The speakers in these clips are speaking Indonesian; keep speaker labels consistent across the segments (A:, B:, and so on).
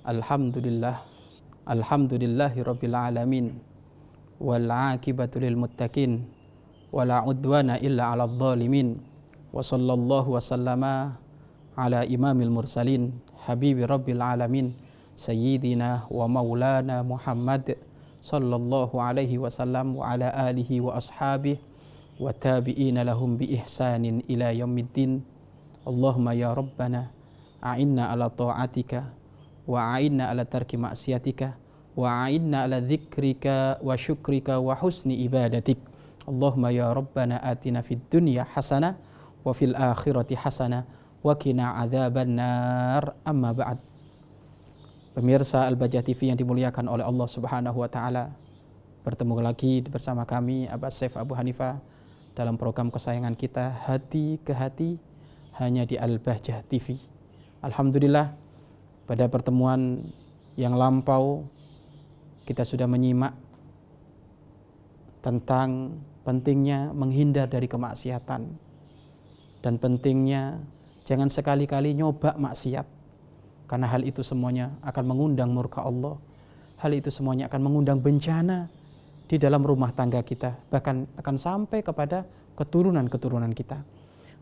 A: Alhamdulillah. Alhamdulillahi rabbil alamin. Wal aqibatu lil muttaqin. Wala udwana illa 'alal zalimin. Wa sallallahu wa sallama ala imamil mursalin habibi rabbil alamin sayyidina wa maulana Muhammad sallallahu alaihi wasallam wa ala alihi wa ashabihi wa tabi'ina lahum bi ihsanin ila yaumiddin. Allahumma ya rabbana a'inna ala ta'atika wa a'inna ala tarki ma'siyatika wa a'inna ala dzikrika wa syukrika wa husni ibadatik. Allahumma ya rabbana atina fid dunya hasanah wa fil akhirati hasanah wa qina adzaban nar. Amma ba'd. Pemirsa Al-Bahjah TV yang dimuliakan oleh Allah Subhanahu wa taala, bertemu lagi bersama kami Abbas Saif Abu Hanifah dalam program kesayangan kita Hati ke Hati hanya di Al-Bahjah TV. Alhamdulillah, pada pertemuan yang lampau kita sudah menyimak tentang pentingnya menghindar dari kemaksiatan dan pentingnya jangan sekali-kali nyoba maksiat, karena hal itu semuanya akan mengundang murka Allah. Hal itu semuanya akan mengundang bencana di dalam rumah tangga kita, bahkan akan sampai kepada keturunan-keturunan kita.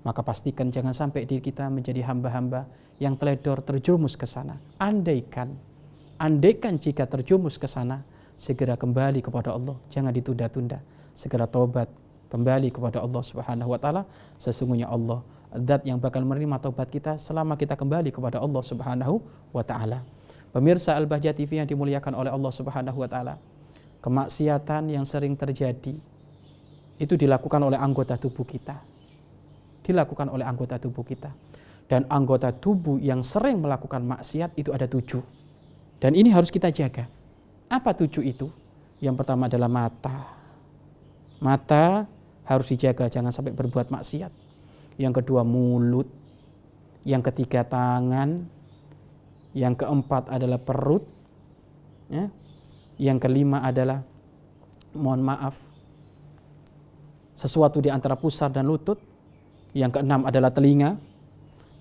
A: Maka pastikan jangan sampai diri kita menjadi hamba-hamba yang teledor terjerumus ke sana. Andaikan jika terjerumus ke sana, segera kembali kepada Allah, jangan ditunda-tunda. Segera taubat, kembali kepada Allah Subhanahu wa taala. Sesungguhnya Allah zat yang bakal menerima taubat kita selama kita kembali kepada Allah Subhanahu wa taala. Pemirsa Al-Bahjah TV yang dimuliakan oleh Allah Subhanahu wa taala, kemaksiatan yang sering terjadi itu dilakukan oleh anggota tubuh kita. Dan anggota tubuh yang sering melakukan maksiat itu ada 7. Dan ini harus kita jaga. Apa 7 itu? Yang pertama adalah mata. Mata harus dijaga, jangan sampai berbuat maksiat. Yang kedua mulut. Yang ketiga tangan. Yang keempat adalah perut. Ya. Yang kelima adalah, mohon maaf, sesuatu di antara pusar dan lutut. Yang keenam adalah telinga.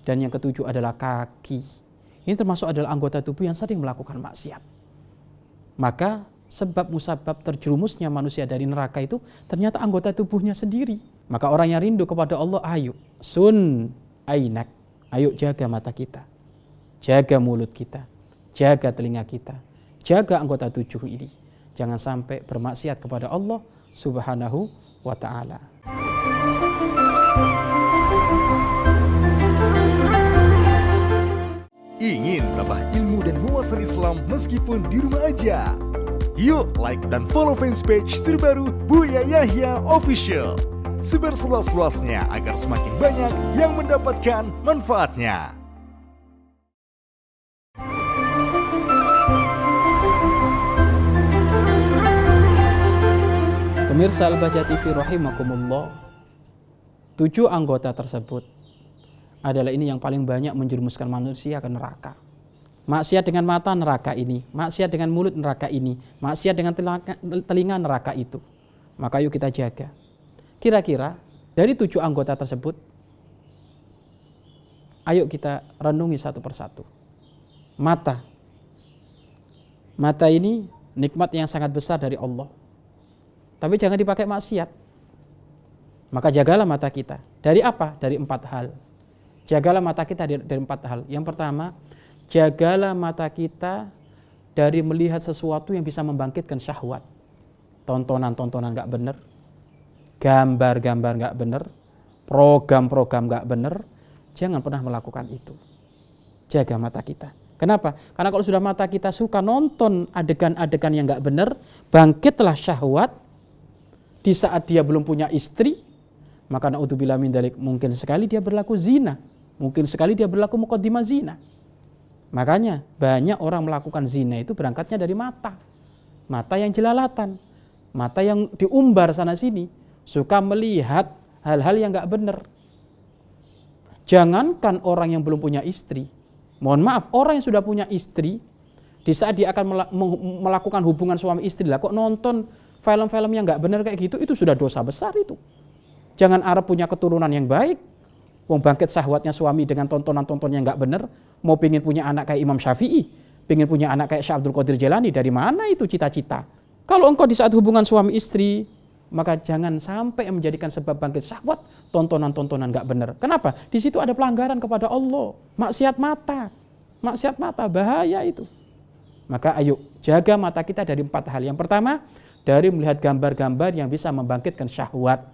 A: Dan yang ketujuh adalah kaki. Ini termasuk adalah anggota tubuh yang sering melakukan maksiat. Maka sebab musabab terjerumusnya manusia dari neraka itu ternyata anggota tubuhnya sendiri. Maka orang yang rindu kepada Allah, ayo sun ainak, ayo jaga mata kita, jaga mulut kita, jaga telinga kita, jaga anggota tubuh ini. Jangan sampai bermaksiat kepada Allah Subhanahu wa ta'ala.
B: Ingin tambah ilmu dan wawasan Islam meskipun di rumah aja? Yuk like dan follow fanpage terbaru Buya Yahya Official. Sebar seluas-luasnya agar semakin banyak yang mendapatkan manfaatnya.
A: Pemirsa Al-Bahjah TV rahimakumullah, 7 anggota tersebut adalah ini yang paling banyak menjerumuskan manusia ke neraka. Maksiat dengan mata neraka ini, maksiat dengan mulut neraka ini, maksiat dengan telinga neraka itu. Maka yuk kita jaga. Kira-kira dari 7 anggota tersebut, ayo kita renungi satu persatu. Mata. Mata ini nikmat yang sangat besar dari Allah. Tapi jangan dipakai maksiat. Maka jagalah mata kita. Dari apa? Dari 4 hal. Jagalah mata kita dari 4 hal. Yang pertama, jagalah mata kita dari melihat sesuatu yang bisa membangkitkan syahwat. Tontonan-tontonan gak bener, gambar-gambar gak bener, program-program gak bener. Jangan pernah melakukan itu. Jaga mata kita. Kenapa? Karena kalau sudah mata kita suka nonton adegan-adegan yang gak bener, bangkitlah syahwat di saat dia belum punya istri. Maka na'udzubillah min dzalik, mungkin sekali dia berlaku zina. Mungkin sekali dia berlaku muqaddimah zina. Makanya banyak orang melakukan zina itu berangkatnya dari mata. Mata yang jelalatan. Mata yang diumbar sana sini. Suka melihat hal-hal yang gak benar. Jangankan orang yang belum punya istri. Mohon maaf, orang yang sudah punya istri, di saat dia akan melakukan hubungan suami istri, lah kok nonton film-film yang gak benar kayak gitu, itu sudah dosa besar itu. Jangan harap punya keturunan yang baik. Wong bangkit syahwatnya suami dengan tontonan-tontonan yang gak benar, mau pengen punya anak kayak Imam Syafi'i, pengen punya anak kayak Syekh Abdul Qadir Jailani, dari mana itu cita-cita? Kalau engkau di saat hubungan suami istri, maka jangan sampai menjadikan sebab bangkit syahwat tontonan-tontonan gak benar. Kenapa? Di situ ada pelanggaran kepada Allah, maksiat mata, bahaya itu. Maka ayo jaga mata kita dari 4 hal. Yang pertama, dari melihat gambar-gambar yang bisa membangkitkan syahwat.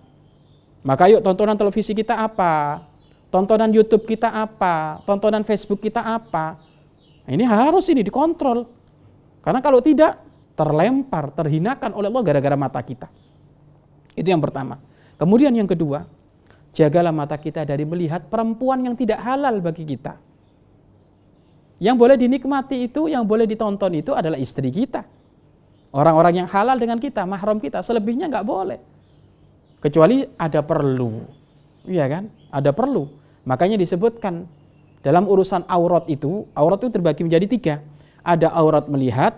A: Maka yuk, tontonan televisi kita apa? Tontonan YouTube kita apa? Tontonan Facebook kita apa? Nah, ini harus dikontrol. Karena kalau tidak, terlempar, terhinakan oleh Allah gara-gara mata kita. Itu yang pertama. Kemudian yang kedua, jagalah mata kita dari melihat perempuan yang tidak halal bagi kita. Yang boleh dinikmati itu, yang boleh ditonton itu adalah istri kita. Orang-orang yang halal dengan kita, mahram kita, selebihnya nggak boleh. Kecuali ada perlu. Iya kan? Ada perlu. Makanya disebutkan dalam urusan aurat itu terbagi menjadi 3. Ada aurat melihat,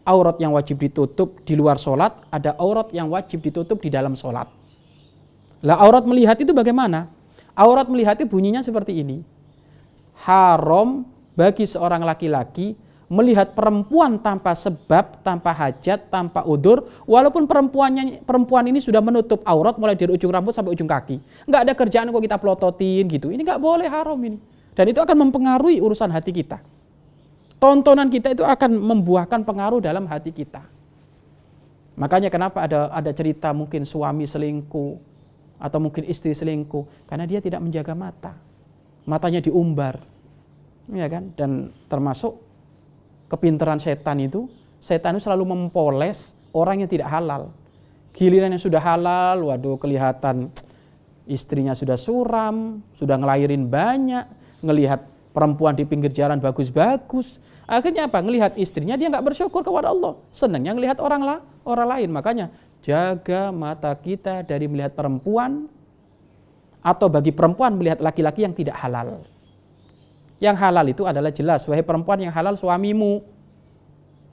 A: aurat yang wajib ditutup di luar sholat, ada aurat yang wajib ditutup di dalam sholat. Lah aurat melihat itu bagaimana? Aurat melihat itu bunyinya seperti ini. Haram bagi seorang laki-laki melihat perempuan tanpa sebab, tanpa hajat, tanpa udzur, walaupun perempuan ini sudah menutup aurat mulai dari ujung rambut sampai ujung kaki. Nggak ada kerjaan kok kita pelototin gitu. Ini nggak boleh, haram ini. Dan itu akan mempengaruhi urusan hati kita. Tontonan kita itu akan membuahkan pengaruh dalam hati kita. Makanya kenapa ada cerita mungkin suami selingkuh atau mungkin istri selingkuh, karena dia tidak menjaga mata. Matanya diumbar. Ya kan? Dan termasuk kepintaran setan itu selalu mempoles orang yang tidak halal. Giliran yang sudah halal, waduh kelihatan istrinya sudah suram, sudah ngelahirin banyak, ngelihat perempuan di pinggir jalan bagus-bagus. Akhirnya apa? Ngelihat istrinya dia nggak bersyukur kepada Allah. Senangnya ngelihat orang lain. Makanya jaga mata kita dari melihat perempuan atau bagi perempuan melihat laki-laki yang tidak halal. Yang halal itu adalah jelas, wahai perempuan yang halal suamimu.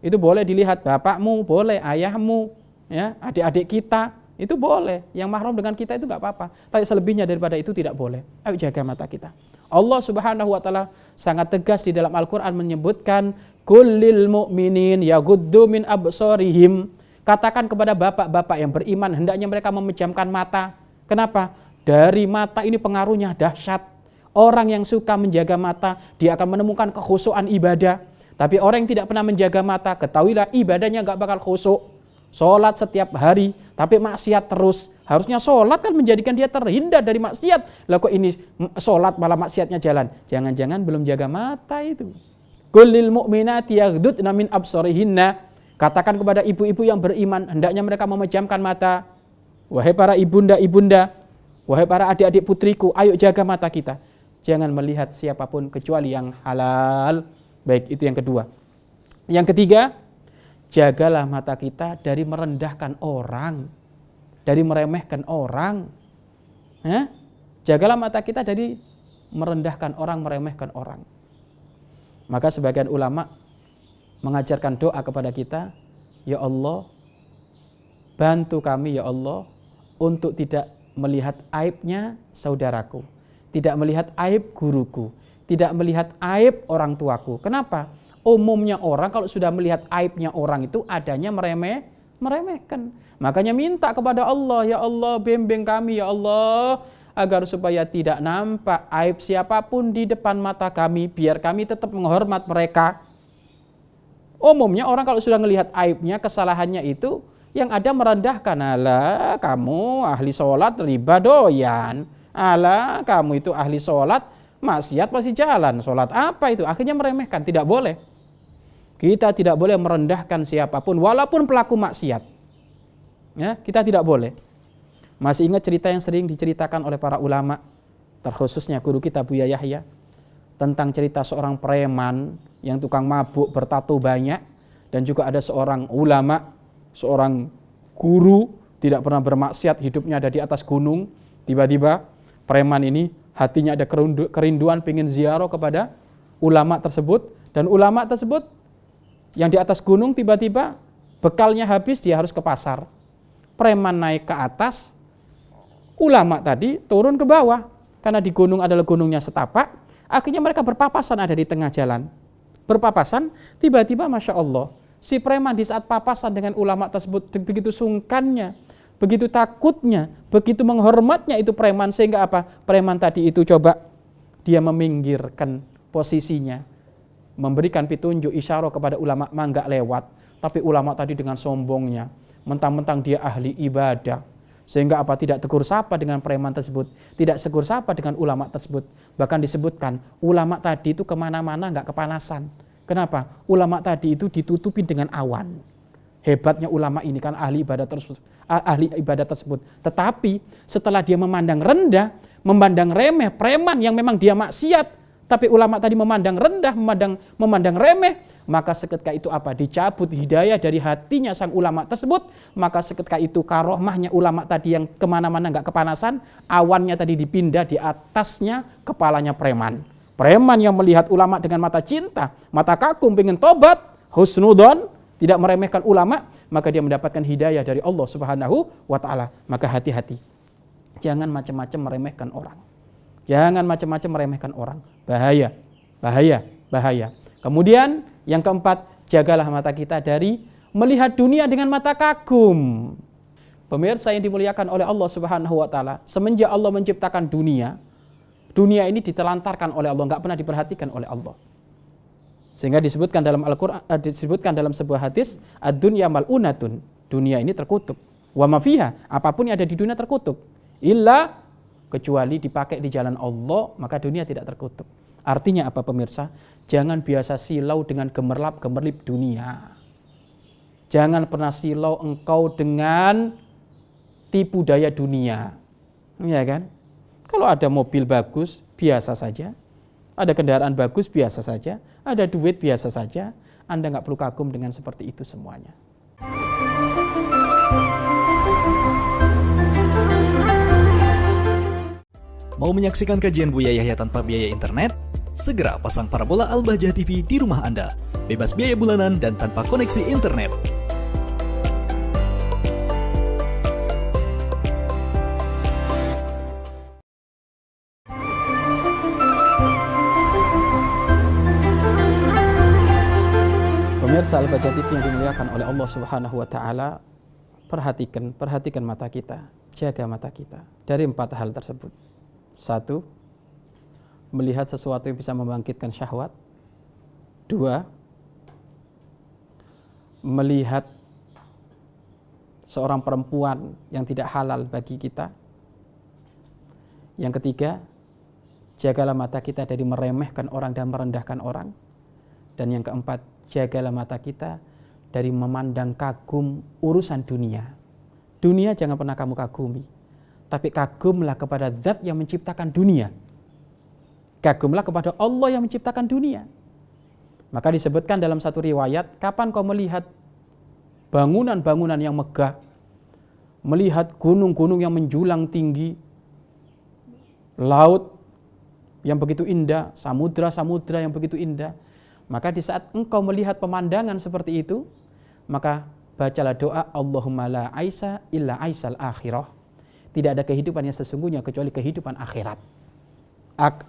A: Itu boleh dilihat bapakmu, boleh ayahmu, ya, adik-adik kita, itu boleh. Yang mahram dengan kita itu enggak apa-apa. Tapi selebihnya daripada itu tidak boleh. Ayo jaga mata kita. Allah Subhanahu wa taala sangat tegas di dalam Al-Qur'an menyebutkan kullil mu'minin yaghuddu min absarihim. Katakan kepada bapak-bapak yang beriman hendaknya mereka memejamkan mata. Kenapa? Dari mata ini pengaruhnya dahsyat. Orang yang suka menjaga mata, dia akan menemukan kekhusyuan ibadah. Tapi orang yang tidak pernah menjaga mata, ketahuilah ibadahnya gak bakal khusyuk. Sholat setiap hari, tapi maksiat terus. Harusnya sholat kan menjadikan dia terhindar dari maksiat. Lah kok ini sholat malah maksiatnya jalan. Jangan-jangan belum jaga mata itu. Kullil mu'minati yaghdudna min absarihinna. Katakan kepada ibu-ibu yang beriman, hendaknya mereka memejamkan mata. Wahai para ibunda-ibunda, wahai para adik-adik putriku, ayo jaga mata kita. Jangan melihat siapapun kecuali yang halal. Baik, itu yang kedua. Yang ketiga, jagalah mata kita dari merendahkan orang, dari meremehkan orang. Jagalah mata kita dari merendahkan orang, meremehkan orang. Maka sebagian ulama mengajarkan doa kepada kita, ya Allah, bantu kami ya Allah untuk tidak melihat aibnya saudaraku, tidak melihat aib guruku, tidak melihat aib orang tuaku. Kenapa? Umumnya orang kalau sudah melihat aibnya orang itu adanya meremehkan. Makanya minta kepada Allah, ya Allah bimbing kami ya Allah, agar supaya tidak nampak aib siapapun di depan mata kami, biar kami tetap menghormat mereka. Umumnya orang kalau sudah melihat aibnya, kesalahannya itu, yang ada merendahkan. Alah kamu ahli sholat riba doyan. Alah kamu itu ahli sholat maksiat masih jalan. Sholat apa itu? Akhirnya meremehkan. Tidak boleh. Kita tidak boleh merendahkan siapapun walaupun pelaku maksiat. Ya, kita tidak boleh. Masih ingat cerita yang sering diceritakan oleh para ulama, terkhususnya guru kita Buya Yahya, tentang cerita seorang preman yang tukang mabuk bertato banyak, dan juga ada seorang ulama, seorang guru tidak pernah bermaksiat, hidupnya ada di atas gunung. Tiba-tiba preman ini hatinya ada kerinduan pengen ziarah kepada ulama tersebut, dan ulama tersebut yang di atas gunung tiba-tiba bekalnya habis, dia harus ke pasar. Preman naik ke atas, ulama tadi turun ke bawah, karena di gunung adalah gunungnya setapak. Akhirnya mereka berpapasan ada di tengah jalan. berpapasan, tiba-tiba Masya Allah, si preman di saat papasan dengan ulama tersebut begitu sungkannya, begitu takutnya, begitu menghormatnya itu preman, sehingga apa? Preman tadi itu coba dia meminggirkan posisinya, memberikan petunjuk isyarat kepada ulama, enggak lewat. Tapi ulama tadi dengan sombongnya, mentang-mentang dia ahli ibadah, sehingga apa? Tidak tegur sapa dengan preman tersebut, tidak tegur sapa dengan ulama tersebut. Bahkan disebutkan ulama tadi itu kemana-mana enggak kepanasan. Kenapa? Ulama tadi itu ditutupin dengan awan. Hebatnya ulama ini kan ahli ibadah tersebut. Tetapi setelah dia memandang rendah, memandang remeh preman yang memang dia maksiat, tapi ulama tadi memandang rendah, memandang remeh, maka seketika itu apa? Dicabut hidayah dari hatinya sang ulama tersebut. Maka seketika itu karohmahnya ulama tadi yang kemana-mana nggak kepanasan, awannya tadi dipindah di atasnya kepalanya preman. Preman yang melihat ulama dengan mata cinta, mata kagum, pengen tobat, husnudon, tidak meremehkan ulama, maka dia mendapatkan hidayah dari Allah Subhanahu wa Ta'ala. Maka hati-hati, jangan macam-macam meremehkan orang. Jangan macam-macam meremehkan orang. Bahaya, bahaya, bahaya. Kemudian yang keempat, jagalah mata kita dari melihat dunia dengan mata kagum. Pemirsa yang dimuliakan oleh Allah Subhanahu wa Ta'ala, semenjak Allah menciptakan dunia ini ditelantarkan oleh Allah, enggak pernah diperhatikan oleh Allah. Sehingga disebutkan dalam Al-Qur'an, disebutkan dalam sebuah hadis, ad-dunya mal'unatun, dunia ini terkutuk. Wa ma fiha, apapun yang ada di dunia terkutuk. Illa, kecuali dipakai di jalan Allah, maka dunia tidak terkutuk. Artinya apa pemirsa? Jangan biasa silau dengan gemerlap-gemerlip dunia. Jangan pernah silau engkau dengan tipu daya dunia. Ya kan? Kalau ada mobil bagus, biasa saja. Ada kendaraan bagus, biasa saja. Ada duit, biasa saja. Anda nggak perlu kagum dengan seperti itu semuanya.
C: Mau menyaksikan kajian Buya Yahya tanpa biaya internet? Segera pasang parabola Al-Bahjah TV di rumah Anda. Bebas biaya bulanan dan tanpa koneksi internet.
A: Pemirsa Al-Bahjah TV yang dimuliakan oleh Allah Subhanahu wa Ta'ala, perhatikan mata kita, jaga mata kita dari 4 hal tersebut. 1. Melihat sesuatu yang bisa membangkitkan syahwat. 2. Melihat seorang perempuan yang tidak halal bagi kita. Yang ketiga, jagalah mata kita dari meremehkan orang dan merendahkan orang. Dan yang keempat, jagalah mata kita dari memandang kagum urusan dunia. Dunia jangan pernah kamu kagumi, tapi kagumlah kepada zat yang menciptakan dunia. Kagumlah kepada Allah yang menciptakan dunia. Maka disebutkan dalam satu riwayat, kapan kau melihat bangunan-bangunan yang megah, melihat gunung-gunung yang menjulang tinggi, laut yang begitu indah, samudra-samudra yang begitu indah, maka di saat engkau melihat pemandangan seperti itu, maka bacalah doa Allahumma la aisa illa aisal akhirah. Tidak ada kehidupan yang sesungguhnya kecuali kehidupan akhirat.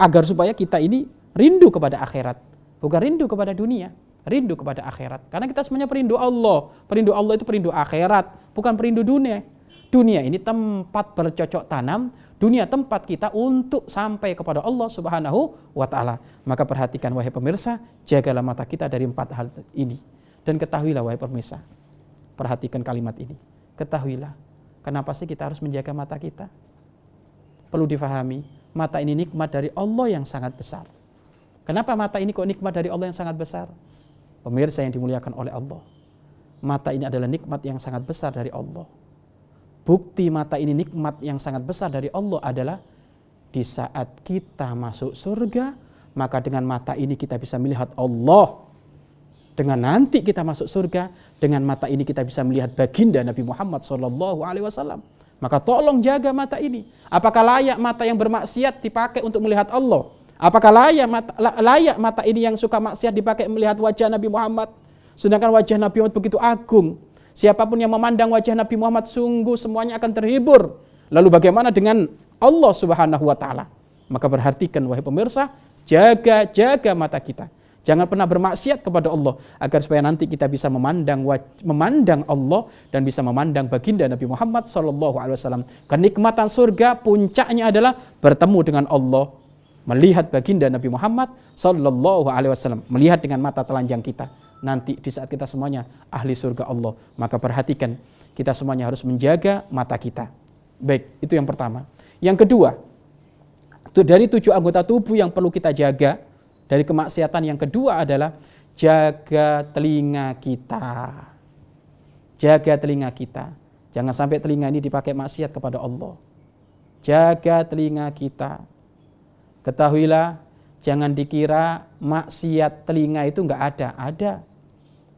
A: Agar supaya kita ini rindu kepada akhirat, bukan rindu kepada dunia, rindu kepada akhirat. Karena kita semuanya perindu Allah. Perindu Allah itu perindu akhirat, bukan perindu dunia. Dunia ini tempat bercocok tanam, dunia tempat kita untuk sampai kepada Allah Subhanahu wa Ta'ala. Maka perhatikan wahai pemirsa, jagalah mata kita dari 4 hal ini. Dan ketahuilah wahai pemirsa, perhatikan kalimat ini. Ketahuilah, kenapa sih kita harus menjaga mata kita? Perlu difahami, mata ini nikmat dari Allah yang sangat besar. Kenapa mata ini kok nikmat dari Allah yang sangat besar? Pemirsa yang dimuliakan oleh Allah, mata ini adalah nikmat yang sangat besar dari Allah. Bukti mata ini nikmat yang sangat besar dari Allah adalah di saat kita masuk surga, maka dengan mata ini kita bisa melihat Allah. Dengan nanti kita masuk surga, dengan mata ini kita bisa melihat baginda Nabi Muhammad SAW. Maka tolong jaga mata ini. Apakah layak mata yang bermaksiat dipakai untuk melihat Allah? Apakah layak mata ini yang suka maksiat dipakai melihat wajah Nabi Muhammad? Sedangkan wajah Nabi Muhammad begitu agung. Siapapun yang memandang wajah Nabi Muhammad sungguh semuanya akan terhibur. Lalu bagaimana dengan Allah Subhanahu wa Ta'ala? Maka perhatikan wahai pemirsa, jaga mata kita. Jangan pernah bermaksiat kepada Allah agar supaya nanti kita bisa memandang Allah dan bisa memandang baginda Nabi Muhammad SAW. Kenikmatan surga puncaknya adalah bertemu dengan Allah, melihat baginda Nabi Muhammad SAW, melihat dengan mata telanjang kita. Nanti di saat kita semuanya ahli surga Allah, maka perhatikan kita semuanya harus menjaga mata kita. Baik, itu yang pertama. Yang kedua, dari 7 anggota tubuh yang perlu kita jaga dari kemaksiatan, yang kedua adalah jaga telinga kita. Jaga telinga kita. Jangan sampai telinga ini dipakai maksiat kepada Allah. Jaga telinga kita. Ketahuilah, jangan dikira maksiat telinga itu enggak ada. Ada.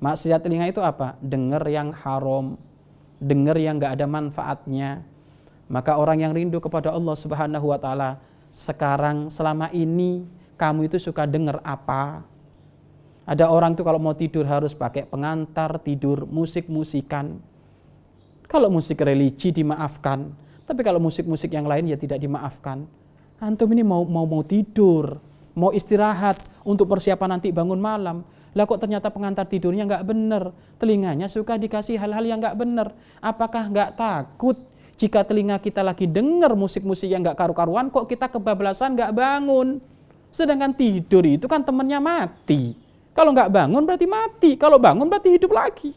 A: Maksiat telinga itu apa? Dengar yang haram, dengar yang enggak ada manfaatnya. Maka orang yang rindu kepada Allah Subhanahu wa taala, sekarang selama ini kamu itu suka dengar apa? Ada orang tuh kalau mau tidur harus pakai pengantar tidur, musik-musikan. Kalau musik religi dimaafkan, tapi kalau musik-musik yang lain ya tidak dimaafkan. Antum ini mau tidur, mau istirahat untuk persiapan nanti bangun malam. Lah kok ternyata pengantar tidurnya nggak benar, telinganya suka dikasih hal-hal yang nggak benar. Apakah nggak takut jika telinga kita lagi dengar musik-musik yang nggak karu-karuan, kok kita kebablasan nggak bangun? Sedangkan tidur itu kan temannya mati. Kalau nggak bangun berarti mati, kalau bangun berarti hidup lagi.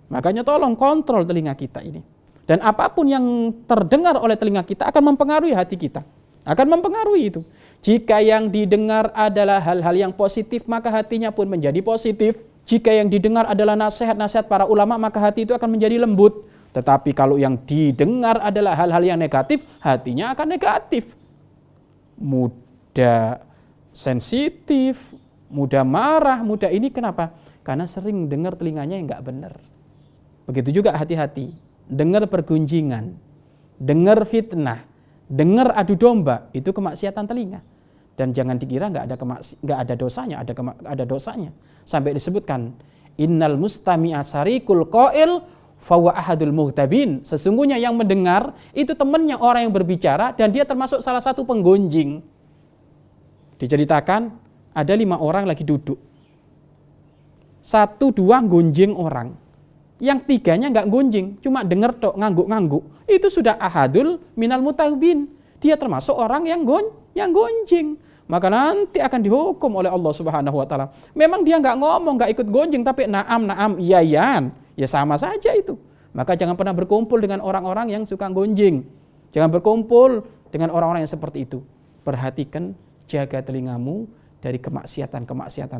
A: Makanya tolong kontrol telinga kita ini. Dan apapun yang terdengar oleh telinga kita akan mempengaruhi hati kita. Akan mempengaruhi itu. Jika yang didengar adalah hal-hal yang positif, maka hatinya pun menjadi positif. Jika yang didengar adalah nasihat-nasihat para ulama, maka hati itu akan menjadi lembut. Tetapi kalau yang didengar adalah hal-hal yang negatif, hatinya akan negatif. Mudah sensitif, mudah marah, mudah ini kenapa? Karena sering dengar telinganya yang enggak benar. Begitu juga hati-hati, dengar pergunjingan, dengar fitnah, dengar adu domba, itu kemaksiatan telinga. Dan jangan dikira enggak ada dosanya, ada dosanya. Sampai disebutkan, innal mustami'a sarikul qail fawa ahadul muhtabin. Sesungguhnya yang mendengar itu temannya orang yang berbicara dan dia termasuk salah satu penggunjing. Diceritakan ada 5 orang lagi duduk. 1, 2 gunjing orang. Yang 3-nya enggak gunjing, cuma dengar tok ngangguk-ngangguk. Itu sudah ahadul minal mutabin. Dia termasuk orang yang gonjing. Maka nanti akan dihukum oleh Allah Subhanahu wa taala. Memang dia enggak ngomong, enggak ikut gonjing, tapi naam, iya-iyan. Ya sama saja itu. Maka jangan pernah berkumpul dengan orang-orang yang suka gonjing. Jangan berkumpul dengan orang-orang yang seperti itu. Perhatikan, jaga telingamu dari kemaksiatan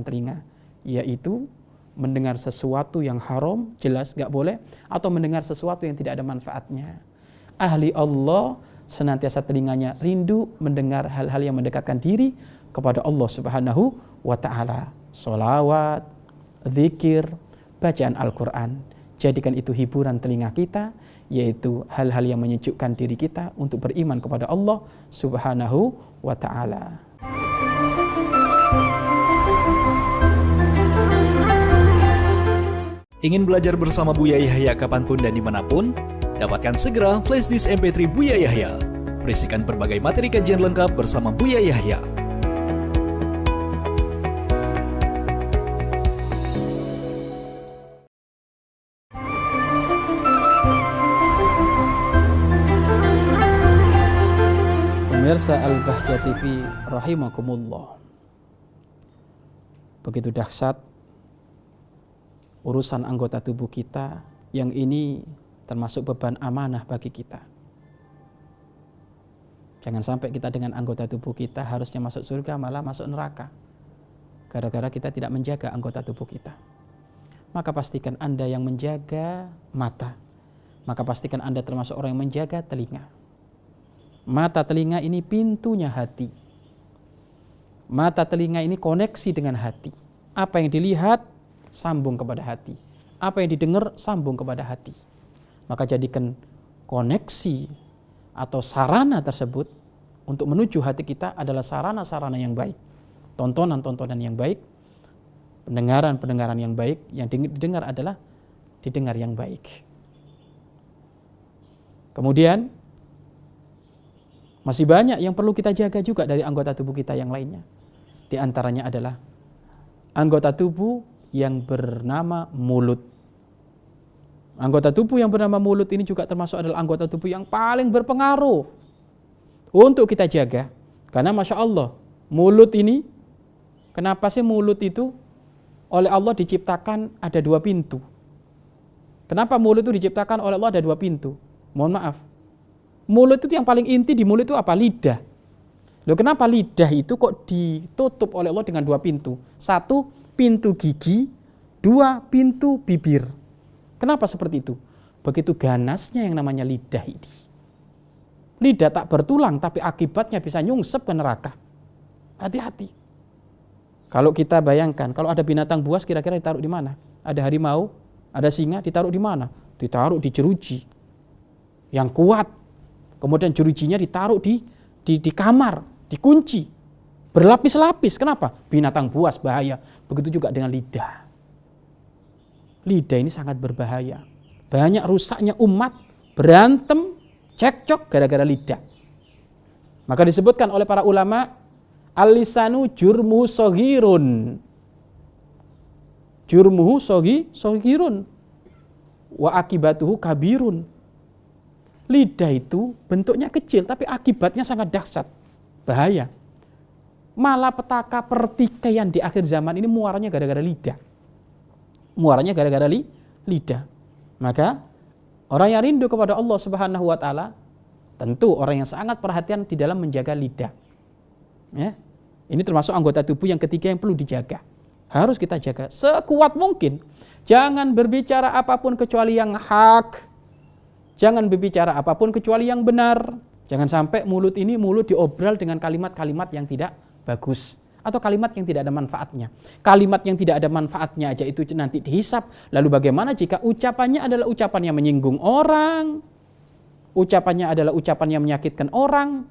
A: telinga. Yaitu mendengar sesuatu yang haram, jelas enggak boleh. Atau mendengar sesuatu yang tidak ada manfaatnya. Ahli Allah senantiasa telinganya rindu mendengar hal-hal yang mendekatkan diri kepada Allah Subhanahu wa ta'ala. Sholawat, zikir, bacaan Al-Quran. Jadikan itu hiburan telinga kita, yaitu hal-hal yang menyejukkan diri kita untuk beriman kepada Allah Subhanahu wa ta'ala.
C: Ingin belajar bersama Buya Yahya kapanpun dan dimanapun? Dapatkan segera flashdisk MP3 Buya Yahya. Berisikan berbagai materi kajian lengkap bersama Buya Yahya.
A: Pemirsa Al-Bahjah TV rahimakumullah. Begitu dahsyat urusan anggota tubuh kita yang ini termasuk beban amanah bagi kita. Jangan sampai kita dengan anggota tubuh kita harusnya masuk surga malah masuk neraka. Gara-gara kita tidak menjaga anggota tubuh kita. Maka pastikan Anda yang menjaga mata. Maka pastikan Anda termasuk orang yang menjaga telinga. Mata telinga ini pintunya hati. Mata telinga ini koneksi dengan hati. Apa yang dilihat sambung kepada hati. Apa yang didengar sambung kepada hati. Maka jadikan koneksi atau sarana tersebut untuk menuju hati kita adalah sarana-sarana yang baik. Tontonan-tontonan yang baik. Pendengaran-pendengaran yang baik. Yang didengar adalah didengar yang baik. Kemudian masih banyak yang perlu kita jaga juga dari anggota tubuh kita yang lainnya. Di antaranya adalah anggota tubuh yang bernama mulut. Anggota tubuh yang bernama mulut ini juga termasuk adalah anggota tubuh yang paling berpengaruh untuk kita jaga. Karena Masya Allah, mulut ini, kenapa sih mulut itu oleh Allah diciptakan ada 2 pintu? Kenapa mulut itu diciptakan oleh Allah ada 2 pintu? Mohon maaf, mulut itu yang paling inti di mulut itu apa? Lidah. Loh, kenapa lidah itu kok ditutup oleh Allah dengan 2 pintu? 1 pintu gigi, 2 pintu bibir. Kenapa seperti itu? Begitu ganasnya yang namanya lidah ini. Lidah tak bertulang tapi akibatnya bisa nyungsep ke neraka. Hati-hati. Kalau kita bayangkan, kalau ada binatang buas kira-kira ditaruh di mana? Ada harimau, ada singa, ditaruh di mana? Ditaruh di jeruji yang kuat. Kemudian jerujinya ditaruh di kamar, dikunci, berlapis-lapis. Kenapa? Binatang buas bahaya. Begitu juga dengan lidah. Lidah ini sangat berbahaya. Banyak rusaknya umat, berantem, cekcok gara-gara lidah. Maka disebutkan oleh para ulama, al-lisanu jurmuhu soghirun. Jurmuhu soghirun. Wa akibatuhu kabirun. Lidah itu bentuknya kecil tapi akibatnya sangat dahsyat. Bahaya. Malapetaka pertikaian di akhir zaman ini muaranya gara-gara lidah. Muaranya gara-gara lidah. Maka orang yang rindu kepada Allah Subhanahu wa taala tentu orang yang sangat perhatian di dalam menjaga lidah. Ya. Ini termasuk anggota tubuh yang ketiga yang perlu dijaga. Harus kita jaga sekuat mungkin. Jangan berbicara apapun kecuali yang hak. Jangan berbicara apapun kecuali yang benar. Jangan sampai mulut diobral dengan kalimat-kalimat yang tidak bagus. Atau kalimat yang tidak ada manfaatnya. Kalimat yang tidak ada manfaatnya aja itu nanti dihisap. Lalu bagaimana jika ucapannya adalah ucapan yang menyinggung orang? Ucapannya adalah ucapan yang menyakitkan orang.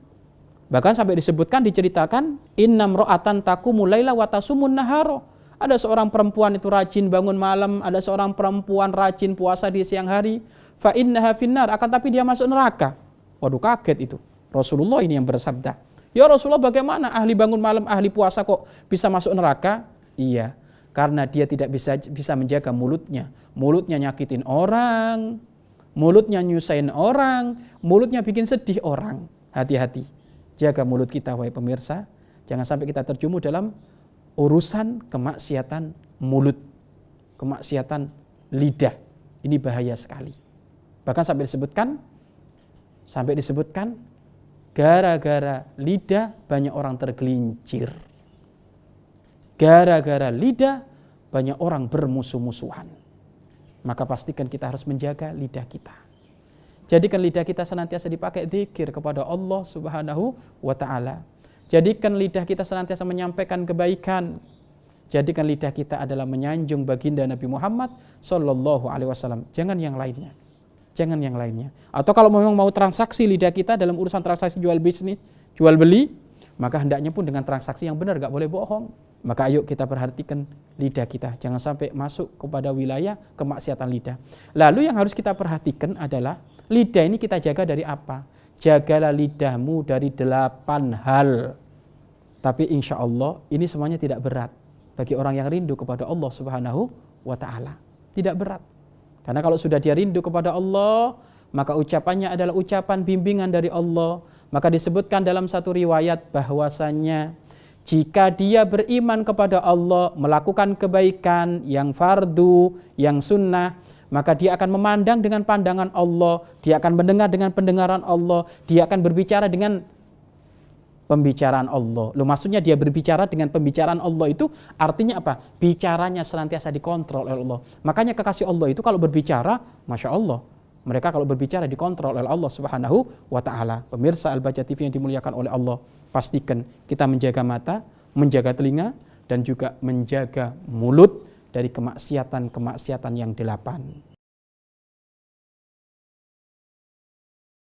A: Bahkan sampai disebutkan, diceritakan, innam ro'atan taqumu laila wa tasumun naharo. Ada seorang perempuan itu rajin bangun malam, ada seorang perempuan rajin puasa di siang hari. Fa innaha finnar, akan tapi dia masuk neraka. Waduh, kaget itu. Rasulullah ini yang bersabda. Ya Rasulullah, bagaimana ahli bangun malam, ahli puasa kok bisa masuk neraka? Iya, karena dia tidak bisa menjaga mulutnya. Mulutnya nyakitin orang, mulutnya nyusahin orang, mulutnya bikin sedih orang. Hati-hati, jaga mulut kita wahai pemirsa. Jangan sampai kita terjerumus dalam urusan kemaksiatan mulut, kemaksiatan lidah. Ini bahaya sekali. Bahkan sampai disebutkan gara-gara lidah banyak orang tergelincir. Gara-gara lidah banyak orang bermusuh-musuhan. Maka pastikan kita harus menjaga lidah kita. Jadikan lidah kita senantiasa dipakai dzikir kepada Allah Subhanahu wa taala. Jadikan lidah kita senantiasa menyampaikan kebaikan. Jadikan lidah kita adalah menyanjung baginda Nabi Muhammad sallallahu alaihi wasallam. Jangan yang lainnya. Jangan yang lainnya. Atau kalau memang mau transaksi lidah kita dalam urusan transaksi jual beli, maka hendaknya pun dengan transaksi yang benar, gak boleh bohong. Maka ayo kita perhatikan lidah kita, jangan sampai masuk kepada wilayah kemaksiatan lidah. Lalu yang harus kita perhatikan adalah lidah ini kita jaga dari apa? Jagalah lidahmu dari 8 hal. Tapi insya Allah ini semuanya tidak berat bagi orang yang rindu kepada Allah Subhanahu wa ta'ala. Tidak berat. Karena kalau sudah dia rindu kepada Allah, maka ucapannya adalah ucapan bimbingan dari Allah. Maka disebutkan dalam satu riwayat bahwasannya jika dia beriman kepada Allah, melakukan kebaikan yang fardu, yang sunnah, maka dia akan memandang dengan pandangan Allah, dia akan mendengar dengan pendengaran Allah, dia akan berbicara dengan pembicaraan Allah. Loh, maksudnya dia berbicara dengan pembicaraan Allah itu artinya apa? Bicaranya senantiasa dikontrol oleh Allah. Makanya kekasih Allah itu kalau berbicara, Masya Allah, mereka kalau berbicara dikontrol oleh Allah Subhanahu wa ta'ala. Pemirsa Al-Baca TV yang dimuliakan oleh Allah, pastikan kita menjaga mata, menjaga telinga, dan juga menjaga mulut dari kemaksiatan-kemaksiatan yang 8.